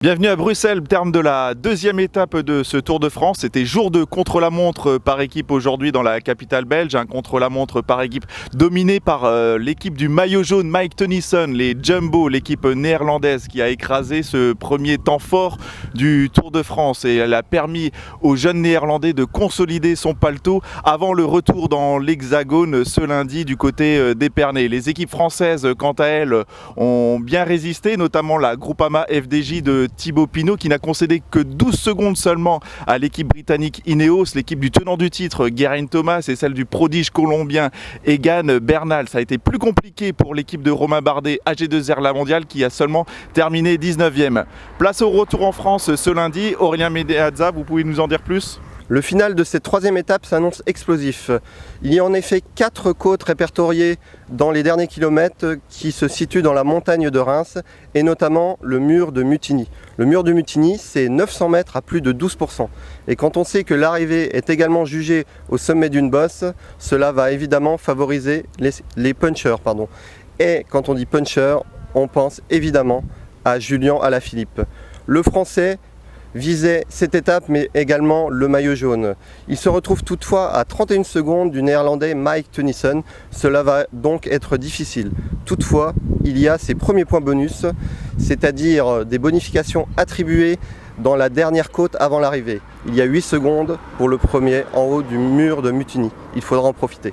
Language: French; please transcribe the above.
Bienvenue à Bruxelles, terme de la deuxième étape de ce Tour de France. C'était jour de contre-la-montre par équipe aujourd'hui dans la capitale belge. Un contre-la-montre par équipe dominé par l'équipe du maillot jaune Mike Tennyson, les Jumbo, l'équipe néerlandaise qui a écrasé ce premier temps fort du Tour de France. Et elle a permis aux jeunes néerlandais de consolider son paletot avant le retour dans l'Hexagone ce lundi du côté d'Épernay. Les équipes françaises, quant à elles, ont bien résisté, notamment la Groupama FDJ de Thibaut Pinot qui n'a concédé que 12 secondes seulement à l'équipe britannique Ineos, l'équipe du tenant du titre Geraint Thomas et celle du prodige colombien Egan Bernal. Ça a été plus compliqué pour l'équipe de Romain Bardet AG2R La Mondiale qui a seulement terminé 19e. Place au retour en France ce lundi. Aurélien Medeazza, vous pouvez nous en dire plus ? Le final de cette troisième étape s'annonce explosif. Il y a en effet 4 côtes répertoriées dans les derniers kilomètres qui se situent dans la montagne de Reims et notamment le mur de Mutigny. Le mur de Mutigny, c'est 900 mètres à plus de 12%. Et quand on sait que l'arrivée est également jugée au sommet d'une bosse, cela va évidemment favoriser les punchers. Et quand on dit puncher, on pense évidemment à Julian Alaphilippe. Le Français visait cette étape mais également le maillot jaune. Il se retrouve toutefois à 31 secondes du néerlandais Mike Tennyson. Cela va donc être difficile. Toutefois, il y a ses premiers points bonus, c'est-à-dire des bonifications attribuées dans la dernière côte avant l'arrivée. Il y a 8 secondes pour le premier en haut du mur de Mutigny. Il faudra en profiter.